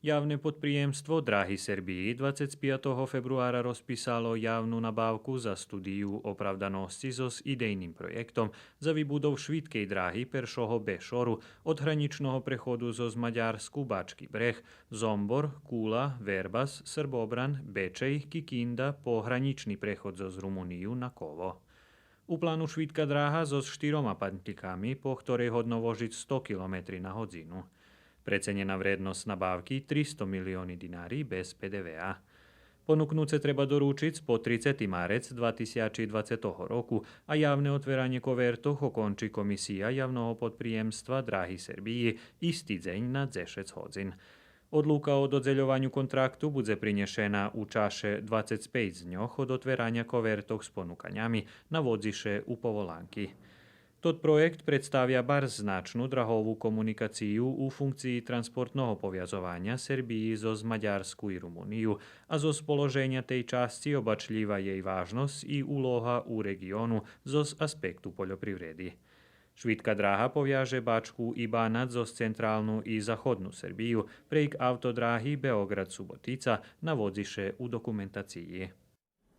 Javné podpríjemstvo Dráhy Serbii 25. februára rozpísalo javnú nabávku za studiu opravdanosti so s idejným projektom za výbudov švídkej dráhy Peršoho Bešoru od hraničného prechodu zo z Maďarsku Bačky Breh, Zombor, Kúla, Verbas, Srbobran, Bečej, Kikinda po hraničný prechod zo z Rumuniu na Kovo. U plánu švídka dráha so 4 pantikami, po ktorej hodno vožiť 100 km na hodinu. Precenená vrednosť nabávky 300 milióny dinári bez PDVA. Ponúknúce treba dorúčiť po 30. marec 2020 roku a javné otveranie kovertoch okončí komisia javného podpríjemstva Dráhy Serbii istý deň na 10 hodín. Odluka o dodzeľovaniu kontraktu bude prinešená u čaše 25 dňoch od otverania kovertoch s ponúkaniami na vodziše u povolánky. Tot projekt predstavia bar značnú drahovú komunikáciu u funkcii transportného poviazovania Serbii zo z Maďarsku i Rumuniu a zo spoloženia tej časti obačlíva jej vážnosť i úloha u regiónu zo z aspektu poľoprivredy. Švídska dráha poviaže Bačku i Banat zo centrálnu i zachodnú Serbiu prejk autodráhy Beograd-Subotica na vodziše u dokumentácii.